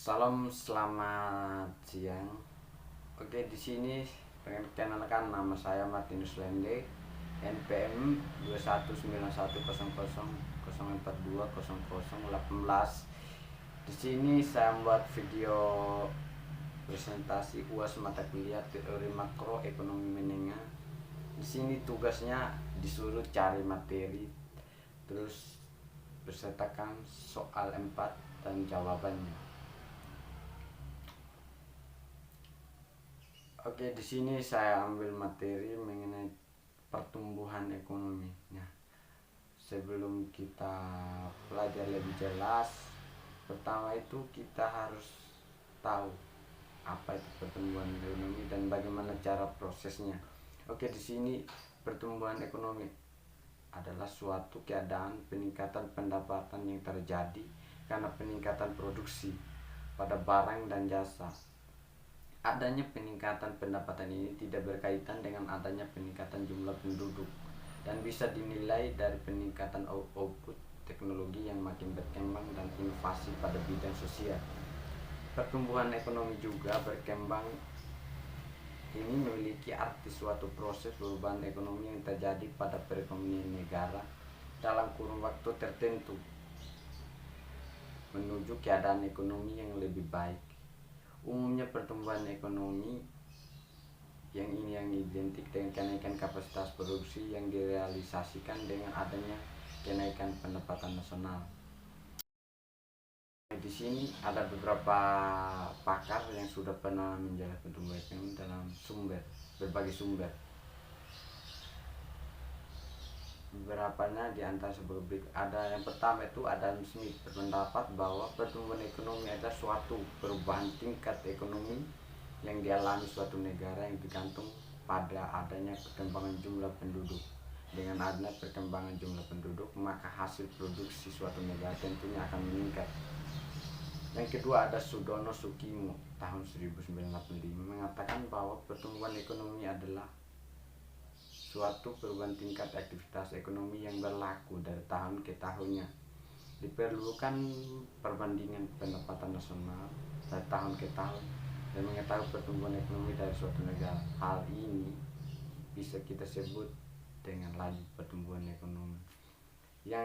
Salam, selamat siang. Oke, di sini perkenalkan nama saya Martinus Lende, NPM 219100042018. Di sini saya membuat video presentasi UAS mata kuliah teori makroekonomi menengah. Di sini tugasnya disuruh cari materi, terus bersertakan soal 4 dan jawabannya. Oke, di sini saya ambil materi mengenai pertumbuhan ekonomi. Nah, sebelum kita pelajari lebih jelas, pertama itu kita harus tahu apa itu pertumbuhan ekonomi dan bagaimana cara prosesnya. Oke, di sini pertumbuhan ekonomi adalah suatu keadaan peningkatan pendapatan yang terjadi karena peningkatan produksi pada barang dan jasa. Adanya peningkatan pendapatan ini tidak berkaitan dengan adanya peningkatan jumlah penduduk dan bisa dinilai dari peningkatan output teknologi yang makin berkembang dan inovasi pada bidang sosial. Pertumbuhan ekonomi juga berkembang ini memiliki arti suatu proses perubahan ekonomi yang terjadi pada perekonomian negara dalam kurun waktu tertentu menuju keadaan ekonomi yang lebih baik. Umumnya pertumbuhan ekonomi yang identik dengan kenaikan kapasitas produksi yang direalisasikan dengan adanya kenaikan pendapatan nasional. Di sini ada beberapa pakar yang sudah pernah menjelaskan pertumbuhan ekonomi dalam berbagai sumber. Beberapanya di antara sebagai ada yang pertama itu Adam Smith berpendapat bahwa pertumbuhan ekonomi adalah suatu perubahan tingkat ekonomi yang dialami suatu negara yang digantung pada adanya perkembangan jumlah penduduk. Dengan adanya perkembangan jumlah penduduk, maka hasil produksi suatu negara tentunya akan meningkat. Yang kedua ada Sudono Sukimo tahun 1985 mengatakan bahwa pertumbuhan ekonomi adalah suatu perubahan tingkat aktivitas ekonomi yang berlaku dari tahun ke tahunnya. Diperlukan perbandingan pendapatan nasional dari tahun ke tahun dan mengetahui pertumbuhan ekonomi dari suatu negara. Hal ini bisa kita sebut dengan laju pertumbuhan ekonomi. Yang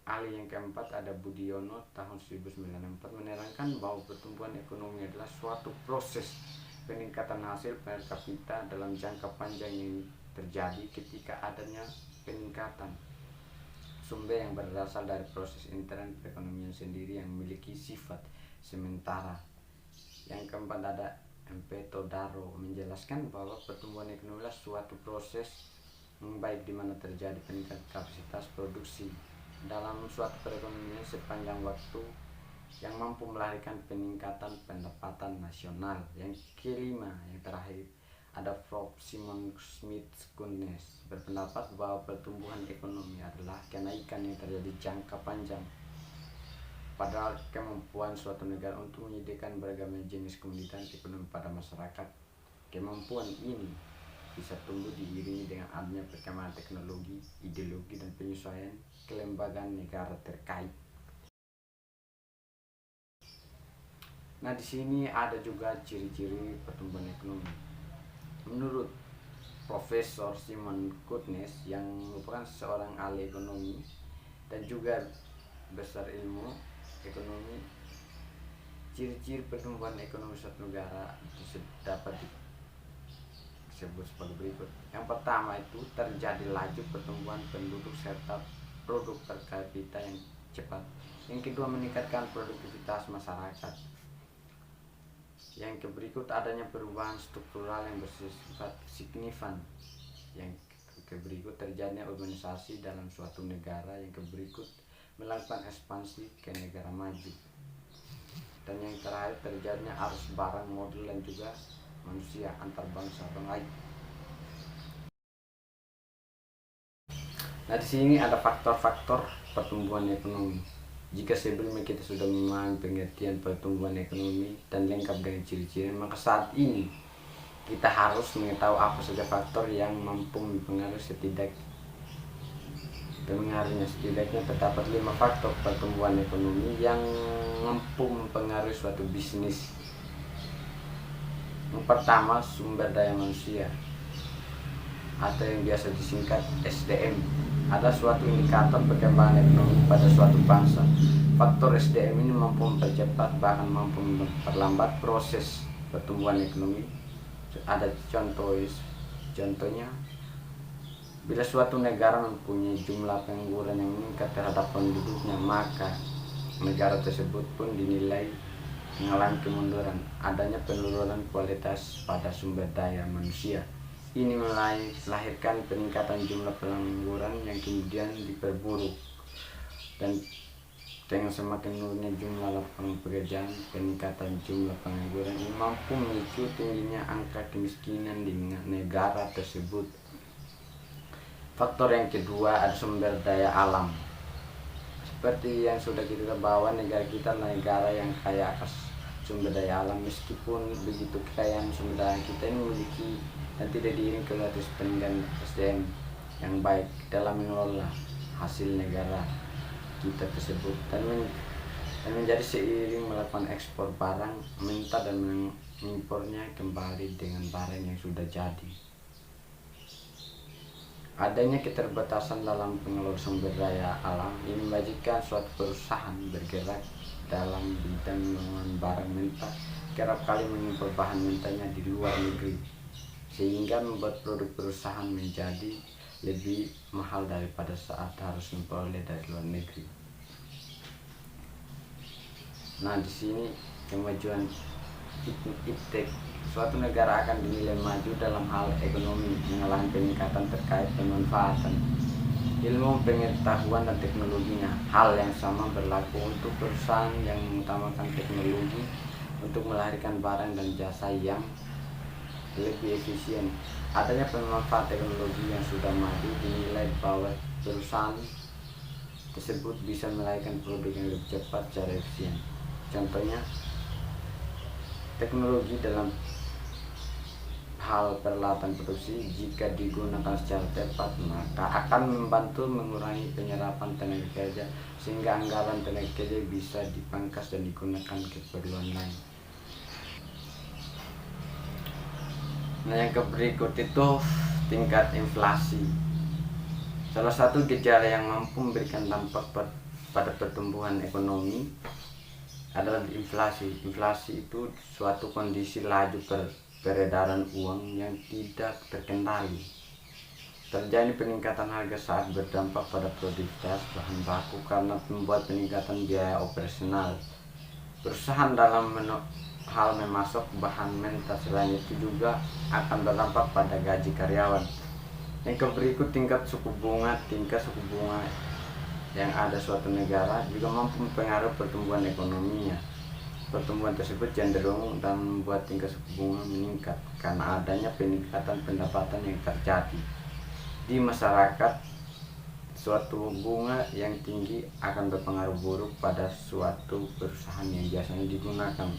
ahli yang keempat ada Budiono tahun 1964 menerangkan bahwa pertumbuhan ekonomi adalah suatu proses peningkatan hasil per kapita dalam jangka panjang yang terjadi ketika adanya peningkatan sumber yang berasal dari proses intern perekonomian sendiri yang memiliki sifat sementara. Yang keempat ada MP Todaro menjelaskan bahwa pertumbuhan ekonomi adalah suatu proses membaik di mana terjadi peningkatan kapasitas produksi dalam suatu perekonomian sepanjang waktu yang mampu melahirkan peningkatan pendapatan nasional. Yang kelima, yang terakhir ada Prof. Simon Smith Kuntnes berpendapat bahwa pertumbuhan ekonomi adalah kenaikan yang terjadi jangka panjang pada kemampuan suatu negara untuk menyediakan beragam jenis komoditas ekonomi pada masyarakat. Kemampuan ini bisa tumbuh diiringi dengan adanya perkembangan teknologi, ideologi, dan penyesuaian kelembagaan negara terkait. Nah, di sini ada juga ciri-ciri pertumbuhan ekonomi. Menurut Profesor Simon Kuntnes yang merupakan seorang ahli ekonomi dan juga besar ilmu ekonomi, ciri-ciri pertumbuhan ekonomi suatu negara dapat disebut sebagai berikut. Yang pertama itu terjadi laju pertumbuhan penduduk serta produk per kapita yang cepat. Yang kedua meningkatkan produktivitas masyarakat. Yang berikut adanya perubahan struktural yang bersifat signifikan. Yang berikut terjadinya urbanisasi dalam suatu negara. Yang berikut melakukan ekspansi ke negara maju. Dan yang terakhir terjadinya arus barang, modal, dan juga manusia antar bangsa dan lain. Nah, di sini ada faktor-faktor pertumbuhan ekonomi. Jika sebelumnya kita sudah memahami pengertian pertumbuhan ekonomi dan lengkap dengan ciri-ciri, maka saat ini kita harus mengetahui apa saja faktor yang mampu mempengaruhi Pengaruhnya setidaknya terdapat 5 faktor pertumbuhan ekonomi yang mampu mempengaruhi suatu bisnis. Yang pertama, sumber daya manusia atau yang biasa disingkat SDM adalah suatu indikator perkembangan ekonomi pada suatu bangsa. Faktor SDM ini mampu mempercepat bahkan mampu memperlambat proses pertumbuhan ekonomi. Ada contohnya, bila suatu negara mempunyai jumlah pengangguran yang meningkat terhadap penduduknya, maka negara tersebut pun dinilai mengalami kemunduran. Adanya penurunan kualitas pada sumber daya manusia ini melahirkan peningkatan jumlah pengangguran yang kemudian diperburuk, dan dengan semakin menurunnya jumlah lapangan pekerjaan, peningkatan jumlah pengangguran ini mampu memicu tingginya angka kemiskinan di negara tersebut. Faktor yang kedua ada sumber daya alam. Seperti yang sudah kita bahwa negara kita adalah negara yang kaya atas sumber daya alam. Meskipun begitu kekayaan sumber daya kita ini memiliki dan tidak diiringi oleh peningkatan SDM yang baik dalam mengelola hasil negara kita tersebut, dan menjadi seiring melakukan ekspor barang mentah dan mengimpornya kembali dengan barang yang sudah jadi. Adanya keterbatasan dalam pengelolaan sumber daya alam ini menjadikan suatu perusahaan bergerak dalam bidang pengelolaan barang mentah kerap kali mengimpor bahan mentahnya di luar negeri, sehingga membuat produk perusahaan menjadi lebih mahal daripada saat harus memperoleh dari luar negeri. Nah, di sini kemajuan iptek. Suatu negara akan dinilai maju dalam hal ekonomi mengalami peningkatan terkait pemanfaatan ilmu, pengetahuan, dan teknologinya. Hal yang sama berlaku untuk perusahaan yang mengutamakan teknologi untuk melahirkan barang dan jasa yang lebih efisien. Adanya pemanfaat teknologi yang sudah maju dinilai bahwa perusahaan tersebut bisa melahirkan produk yang lebih cepat secara efisien. Contohnya, teknologi dalam hal peralatan produksi jika digunakan secara tepat maka akan membantu mengurangi penyerapan tenaga kerja, sehingga anggaran tenaga kerja bisa dipangkas dan digunakan keperluan lain. Nah, yang berikut itu tingkat inflasi. Salah satu gejala yang mampu memberikan dampak pada pertumbuhan ekonomi adalah inflasi. Inflasi itu suatu kondisi laju peredaran uang yang tidak terkendali. Terjadi peningkatan harga saat berdampak pada produktivitas bahan baku karena membuat peningkatan biaya operasional perusahaan dalam hal memasok bahan mentah. Selain itu juga akan berdampak pada gaji karyawan. Yang berikut tingkat suku bunga. Tingkat suku bunga yang ada suatu negara juga mampu mempengaruhi pertumbuhan ekonominya. Pertumbuhan tersebut cenderung dan membuat tingkat suku bunga meningkat karena adanya peningkatan pendapatan yang terjadi di masyarakat. Suatu bunga yang tinggi akan berpengaruh buruk pada suatu perusahaan yang biasanya digunakan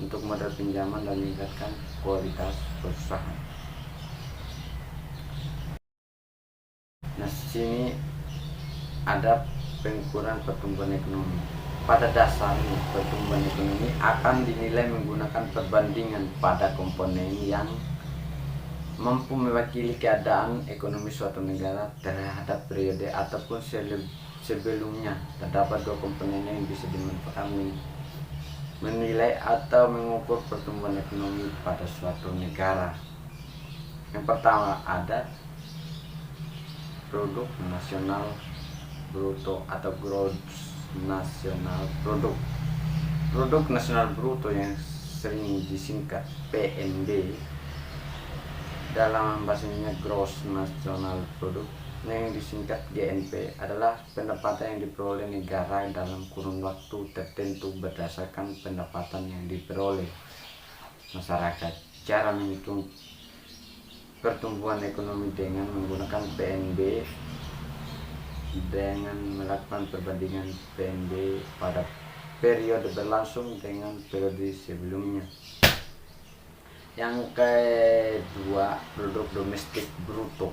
untuk modal pinjaman dan meningkatkan kualitas perusahaan. Nah, sini ada pengukuran pertumbuhan ekonomi. Pada dasarnya, pertumbuhan ekonomi akan dinilai menggunakan perbandingan pada komponen yang mampu mewakili keadaan ekonomi suatu negara terhadap periode ataupun sebelumnya. Terdapat dua komponen yang bisa dimanfaatkan menilai atau mengukur pertumbuhan ekonomi pada suatu negara. Yang pertama ada produk nasional bruto atau gross nasional produk. Produk nasional bruto yang sering disingkat PNB, dalam bahasa Indonesia gross nasional produk yang disingkat GNP, adalah pendapatan yang diperoleh negara dalam kurun waktu tertentu berdasarkan pendapatan yang diperoleh masyarakat. Cara menghitung pertumbuhan ekonomi dengan menggunakan PNB dengan melakukan perbandingan PNB pada periode berlangsung dengan periode sebelumnya. Yang kedua, produk domestik bruto.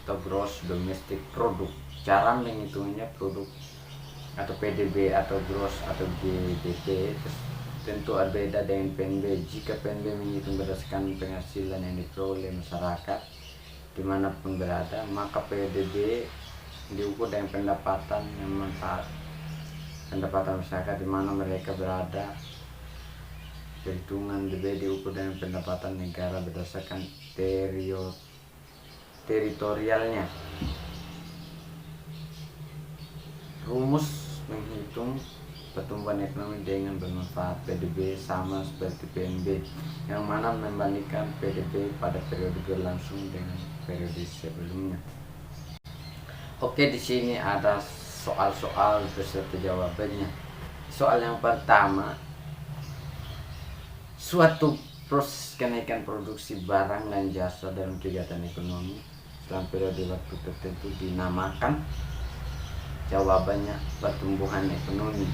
atau gross domestic product. Cara menghitungnya produk atau PDB atau gross atau GDP tentu berbeda dengan PNB. Jika PNB menghitung berdasarkan penghasilan yang diperoleh masyarakat dimanapun berada, maka PDB diukur dengan pendapatan yang manfaat pendapatan masyarakat di mana mereka berada. Perhitungan DB diukur dengan pendapatan negara berdasarkan teritorialnya. Rumus menghitung pertumbuhan ekonomi dengan bermanfaat PDB sama seperti PNB, yang mana membandingkan PDB pada periode berlangsung dengan periode sebelumnya. Oke, di sini ada soal-soal beserta jawabannya. Soal yang pertama, suatu proses kenaikan produksi barang dan jasa dalam kegiatan ekonomi dalam periode waktu tertentu dinamakan. Jawabannya pertumbuhan ekonomi.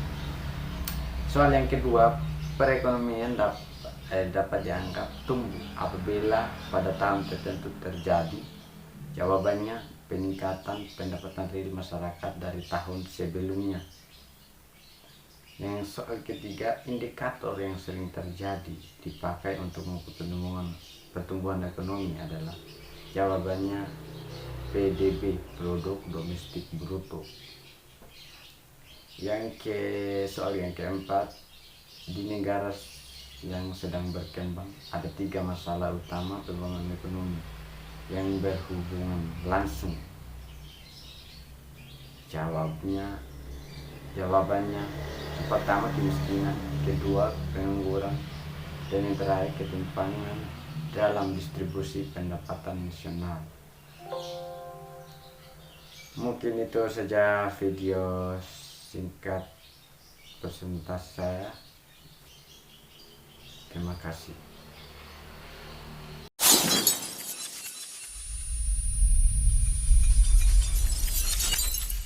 Soal yang kedua, perekonomian dapat dianggap tumbuh apabila pada tahun tertentu terjadi. Jawabannya peningkatan pendapatan real masyarakat dari tahun sebelumnya. Yang soal ketiga, indikator yang sering terjadi dipakai untuk mengukur pertumbuhan ekonomi adalah. Jawabannya PDB, produk domestik bruto. Soal yang keempat, di negara yang sedang berkembang ada 3 masalah utama pembangunan ekonomi yang berhubungan langsung. Jawabannya yang pertama kemiskinan, kedua pengangguran, dan yang terakhir ketimpangan dalam distribusi pendapatan nasional. Mungkin itu saja video singkat presentasi saya. Terima kasih.